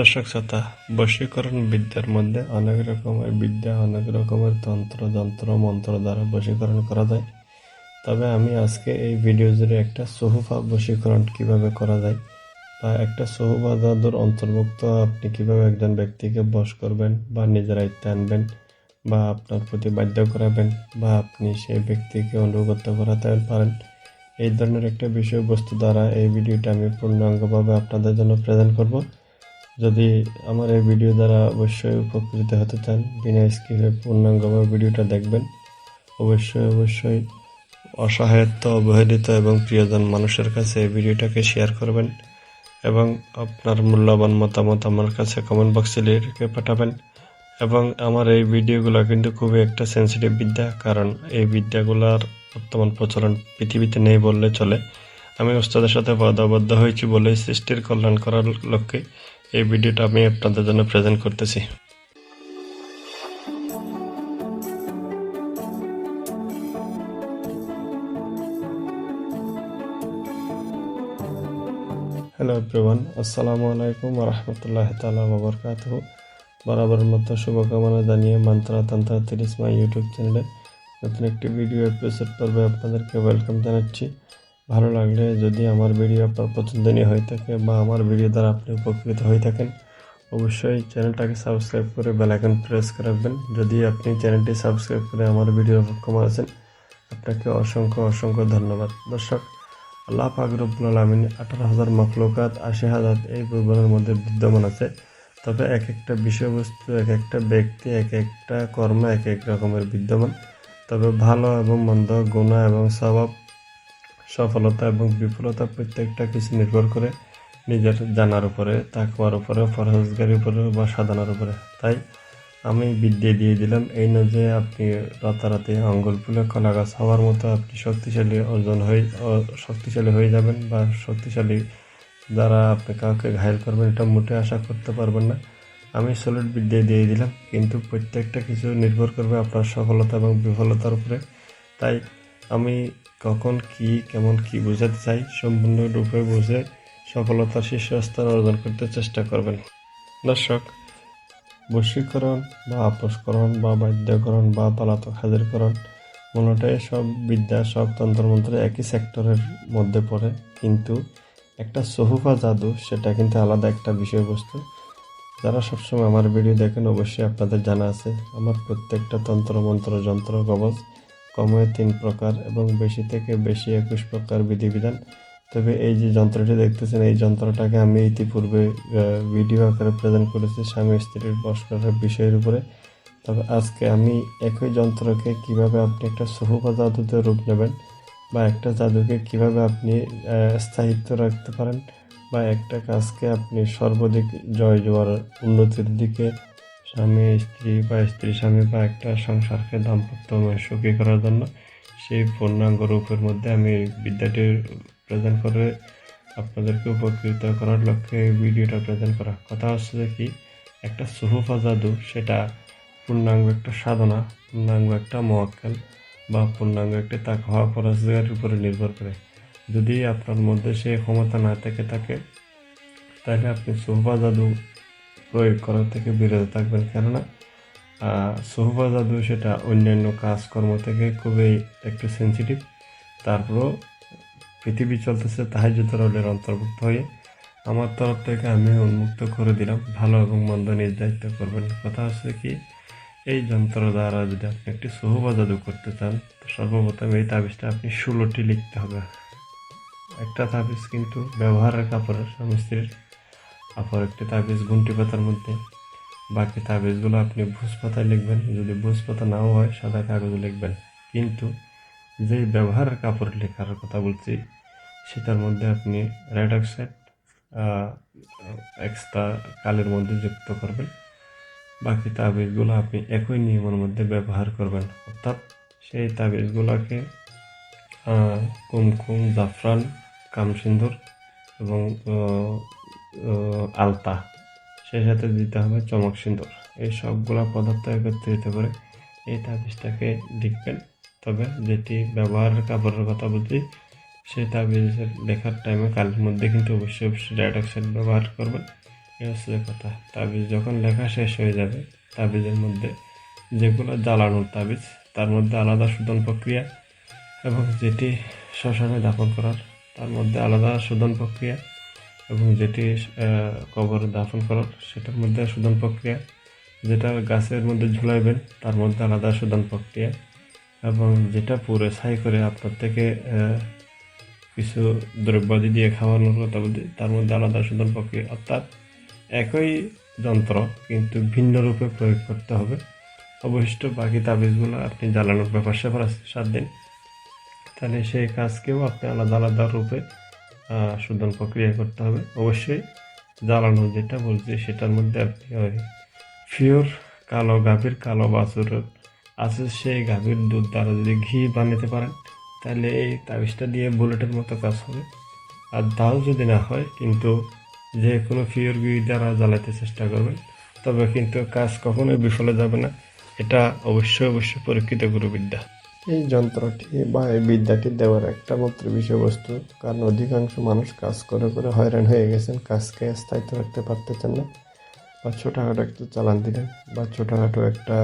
দর্শক শ্রোতা, বশীকরণ বিদ্যার মধ্যে অনেক রকমের বিদ্যা, অনেক রকমের তন্ত্র, যন্ত্র, মন্ত্র দ্বারা বশীকরণ করা যায়। তবে আমি আজকে এই ভিডিও জুড়ে একটা সহুফা বশীকরণ কিভাবে করা যায় বা একটা সহুফা জাদুর অন্তর্ভুক্ত আপনি কিভাবে একজন ব্যক্তিকে বশ করবেন বা নিজের আয়ত্তে আনবেন বা আপনার প্রতি বাধ্য করাবেন বা আপনি সেই ব্যক্তিকে অনুগত করাতে পারেন, এই ধরনের একটা বিষয়বস্তু দ্বারা এই ভিডিওটা আমি পূর্ণাঙ্গভাবে আপনাদের জন্য প্রেজেন্ট করব। যদি আমার এই ভিডিও দ্বারা অবশ্যই উপকৃত হতে চান, বিনা স্কিপে পূর্ণাঙ্গভাবে ভিডিওটা দেখবেন। অবশ্যই অসহায়ত্ব, অবহেলিত এবং প্রিয়জন মানুষের কাছে এই ভিডিওটাকে শেয়ার করবেন এবং আপনার মূল্যবান মতামত আমার কাছে কমেন্ট বক্সে লিখে পাঠাবেন। এবং আমার এই ভিডিওগুলো কিন্তু খুবই একটা সেন্সিটিভ বিদ্যা, কারণ এই বিদ্যাগুলোর বর্তমান প্রচলন পৃথিবীতে নেই বললে চলে। আমি ওস্তাদের সাথে বাদাবদ্ধ হয়েছি বলে সৃষ্টির কল্যাণ করার লক্ষ্যে এই ভিডিওটা আমি আপনাদের জন্য প্রেজেন্ট করতেছি। হ্যালো এভরিওয়ান, আসসালামু আলাইকুম ওয়া রাহমাতুল্লাহি তাআলা ওয়া বারাকাতুহু। বরাবরের মতো শুভকামনা জানিয়ে মন্ত্রতন্ত্র 30 মাই ইউটিউব চ্যানেলে নতুন একটি ভিডিও এপিসোড পর্বে আপনাদেরকে ওয়েলকাম জানাচ্ছি। ভালো লাগলে যদি আমার ভিডিও আপনার পছন্দনীয় হয়ে থাকে বা আমার ভিডিও দ্বারা আপনি উপকৃত হয়ে থাকেন, অবশ্যই চ্যানেলটাকে সাবস্ক্রাইব করে বেল আইকন প্রেস করে রাখবেন। যদি আপনি চ্যানেলটি সাবস্ক্রাইব করে আমার ভিডিও সক্ষম আছেন, আপনাকে অসংখ্য ধন্যবাদ। দর্শক, আল্লাহ পাক রব্বুল আলামিন 18,000 মখলুকাত, 80,000 এই পরিবারের মধ্যে বিদ্যমান আছে। তবে এক একটা বিষয়বস্তু, এক একটা ব্যক্তি, এক একটা কর্ম এক এক রকমের বিদ্যমান। তবে ভালো এবং মন্দ, গুনাহ এবং সওয়াব, সফলতা এবং বিফলতা প্রত্যেকটা কিছু নির্ভর করে নিজের জানার উপরে, তাকওয়ার উপরে, পরহেজগারির উপরে বা সাধনার উপরে। তাই আমি বিদ্যে দিয়ে দিলাম, এই নয় যে আপনি রাতারাতি আঙ্গুল ফুলে কলা গাছ হওয়ার মতো আপনি শক্তিশালী হয়ে যাবেন বা শক্তিশালী দ্বারা আপনি কাউকে ঘায়েল করবেন, এটা মোটে আশা করতে পারবেন না। আমি সলিড বিদ্যে দিয়ে দিলাম, কিন্তু প্রত্যেকটা কিছু নির্ভর করবে আপনার সফলতা এবং বিফলতার উপরে। তাই আমি কখন কেমন বোঝাতে চাই সম্পূর্ণরূপে বুঝে সফলতার শীর্ষস্থান অর্জন করতে চেষ্টা করবেন। দর্শক, বশীকরণ বা আপসকরণ বা বাধ্যকরণ বা পলাতক হাজিরকরণ, মূলটাই সব বিদ্যা, সব তন্ত্রমন্ত্র একই সেক্টরের মধ্যে পড়ে, কিন্তু একটা সহুফা জাদু সেটা কিন্তু আলাদা একটা বিষয়বস্তু। যারা সবসময় আমার ভিডিও দেখেন অবশ্যই আপনাদের জানা আছে, আমার প্রত্যেকটা তন্ত্রমন্ত্র, যন্ত্র, কবচ কমে 3 প্রকার এবং বেশি থেকে বেশি 21 প্রকার বিধিবিধান। তবে এই যে যন্ত্রটি দেখতেছেন, এই যন্ত্রটাকে আমি ইতিপূর্বে ভিডিও আকারে প্রেজেন্ট করেছি স্বামী স্ত্রীর বশ করার বিষয়ের উপরে। তবে আজকে আমি একই যন্ত্রকে কিভাবে আপনি একটা সহুফা জাদুতে রূপ নেবেন বা একটা জাদুকে কিভাবে আপনি স্থায়িত্ব রাখতে পারেন বা একটা কাজকে আপনি সর্বাধিক জয় জোয়ার উন্নতির দিকে স্বামী স্ত্রী বা স্ত্রী স্বামী বা একটা সংসারকে দাম্পত্যময় সুখী করার জন্য সেই পূর্ণাঙ্গ রূপের মধ্যে আমি বিদ্যাটি প্রেজেন্ট করে আপনাদেরকে উপকৃত করার লক্ষ্যে এই ভিডিওটা প্রেজেন্ট করা। কথা হচ্ছে যে কি, একটা সহুফা জাদু সেটা পূর্ণাঙ্গ একটা সাধনা, পূর্ণাঙ্গ একটা মোয়াক্কেল বা পূর্ণাঙ্গ একটা তাকওয়া পরহেজগারির উপরে নির্ভর করে। যদি আপনার মধ্যে সেই ক্ষমতা না থেকে থাকে, তাহলে আপনি সহুফা জাদু প্রয়োগ করা থেকে বিরত থাকবেন। কেননা সহুফা জাদু সেটা অন্যান্য কাজকর্ম থেকে খুবই একটু সেন্সিটিভ। তারপরও পৃথিবী চলতেছে তাহাজ্জুদ রোলের অন্তর্ভুক্ত হয়ে আমার তরফ থেকে আমি উন্মুক্ত করে দিলাম। ভালো এবং মন্দ নিজ দায়িত্ব করবেন। কথা হচ্ছে কি, এই যন্ত্র দ্বারা যদি আপনি একটি সহুফা জাদু করতে চান, তো সর্বপ্রথম এই তাবিজটা আপনি 16টি লিখতে হবে। একটা তাবিজ কিন্তু ব্যবহারের কাপড়ের, স্বামী স্ত্রীর, অপর একটি তাবিজ গুন্টি পাতার মধ্যে। বাকি তাবিজগুলো আপনি ভোজ পাতায় লিখবেন, যদি ভোজ পাতা নাও হয় সাদা কাগজে লিখবেন। কিন্তু যেই ব্যবহারের কাপড় লেখার কথা বলছি, সেটার মধ্যে আপনি রেড অক্সাইড এক্সট্রা কালির মধ্যে যুক্ত করবেন। বাকি তাবিজগুলো আপনি একই নিয়মের মধ্যে ব্যবহার করবেন। অর্থাৎ সেই তাবিজগুলোকে কুমকুম, জাফরান, কামসিন্দুর এবং আলতা, সেই সাথে দিতে হবে চমক সিন্দুর। এই সবগুলো পদার্থ একত্রিত করে এই তাবিজটাকে লিখবেন। তবে যেটি ব্যবহারের কাপড়ের কথা বলছি, সেই তাবিজের লেখার টাইমে কালির মধ্যে কিন্তু অবশ্যই রেড অক্সাইড ব্যবহার করবেন এই হচ্ছে কথা। তাবিজ যখন লেখা শেষ হয়ে যাবে, তাবিজের মধ্যে যেগুলো জ্বালানোর তাবিজ তার মধ্যে আলাদা শোধন প্রক্রিয়া, এবং যেটি শ্মশানে দাফন করার তার মধ্যে আলাদা শোধন প্রক্রিয়া, এবং যেটি কবরে দাফন করার সেটার মধ্যে শোধন প্রক্রিয়া, যেটা গাছের মধ্যে ঝুলাইবেন তার মধ্যে আলাদা শোধন প্রক্রিয়া, এবং যেটা পুরো ছাই করে আপনার থেকে কিছু দ্রব্যাদি দিয়ে খাওয়ানোর কথা বলছি তার মধ্যে আলাদা শোধন প্রক্রিয়া। অর্থাৎ একই যন্ত্র কিন্তু ভিন্ন রূপে প্রয়োগ করতে হবে। অবশিষ্ট বাকি তাবিজগুলো আপনি জ্বালানোর ব্যাপার স্যাপার আছে 7 দিন, তাহলে সেই কাজকেও আপনি আলাদা আলাদা রূপে শোধন প্রক্রিয়া করতে হবে। অবশ্যই জ্বালানো যেটা বলছি সেটার মধ্যে আপনি ওই পিওর কালো গাভীর কালো বাছুরের আছে সেই গাভীর দুধ দ্বারা যদি ঘি বানাতে পারেন তাহলে এই তাবিজটা দিয়ে বুলেটের মতো কাজ হবে। আর তাও যদি না হয়, কিন্তু যে কোনো পিওর ঘি দ্বারা জ্বালাতে চেষ্টা করবেন, তবে কিন্তু কাজ কখনোই বিফলে যাবে না। এটা অবশ্যই পরীক্ষিত গুরুবিদ্যা। এই যন্ত্রটি বা এই বিদ্যাটি দেওয়ার একটা মাত্র বিষয়বস্তু, কারণ অধিকাংশ মানুষ কাজ করে করে হয়রান হয়ে গেছেন, কাজকে স্থায়িত্ব রাখতে পারতেছেন না, বা ছোটোখাটো একটু চালান দিলেন, বা ছোটোখাটো একটা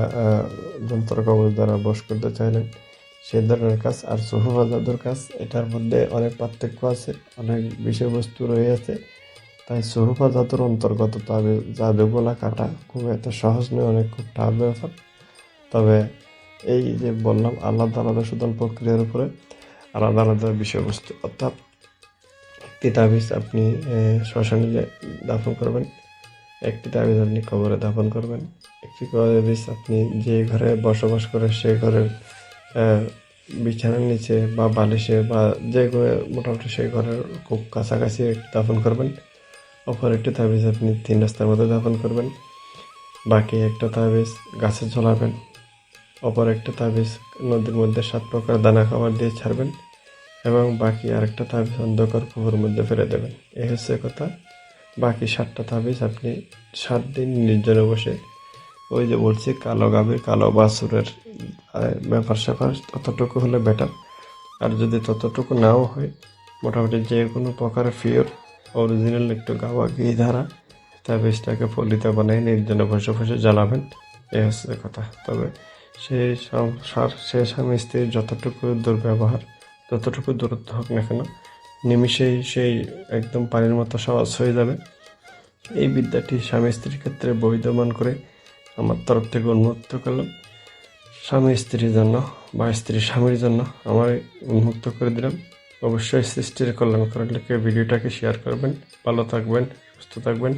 যন্ত্র কবজ দ্বারা বশ করতে চাইলেন, সে ধরনের কাজ। আর সুহুফা জাদুর কাজ, এটার মধ্যে অনেক পার্থক্য আছে, অনেক বিষয়বস্তু রয়েছে। তাই সুহুফা জাদুর অন্তর্গত তবে জাদুগুলা কাটা খুব একটা সহজ নয়, অনেক খুব টাফ ব্যাপার। তবে এই যে বললাম আলাদা আলাদা শোধন প্রক্রিয়ার উপরে আলাদা আলাদা বিষয়বস্তু, অর্থাৎ একটি তাবিজ আপনি শ্মশানে দাফন করবেন, একটি তাবিজ আপনি কবরে দাফন করবেন, একটি তাবিজ আপনি যে ঘরে বসবাস করে সেই ঘরের বিছানার নিচে বা বালিশে বা যে ঘরে মোটামুটি সেই ঘরের খুব কাছাকাছি দাফন করবেন। অপর একটি তাবিজ আপনি 3 রাস্তার মধ্যে দাফন করবেন। বাকি একটা তাবিজ গাছে ঝোলাবেন। অপর একটা তাবিজ নদীর মধ্যে 7 প্রকার দানা খাবার দিয়ে ছাড়বেন, এবং বাকি আরেকটা তাবিজ অন্ধকার কুয়োর মধ্যে ফেলে দেবেন। এই হচ্ছে কথা। বাকি 7টা তাবিজ আপনি 7 দিন নির্জনে বসে, ওই যে বলছি কালো গাভীর কালো বাছুরের ব্যাপার স্যাপার ততটুকু হলে বেটার। আর যদি ততটুকু নাও হয়, মোটামুটি যে কোনো প্রকার পিওর অরিজিনাল একটু গাওয়া ঘি ধারা তাবিজটাকে ফলিতা বানিয়ে নির্জনে বসে বসে জ্বালাবেন। এই হচ্ছে কথা। তবে সেই সংসার, সে স্বামী স্ত্রীর যতটুকু দুর্ব্যবহার, যতটুকু দূরত্ব হোক না কেন, নিমিষেই সেই একদম পানির মতো সহজ হয়ে যাবে। এই বিদ্যাটি স্বামী স্ত্রীর ক্ষেত্রে বৈধমান করে আমার তরফ থেকে উন্মুক্ত করলাম। স্বামী স্ত্রীর জন্য বা স্ত্রী স্বামীর জন্য আমার উন্মুক্ত করে দিলাম। অবশ্যই সৃষ্টির কল্যাণ করার লিখে ভিডিওটাকে শেয়ার করবেন। ভালো থাকবেন, সুস্থ থাকবেন।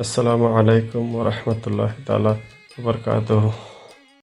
আসসালামু আলাইকুম ওয়া রাহমাতুল্লাহি তাআলা ওয়া বারাকাতুহু।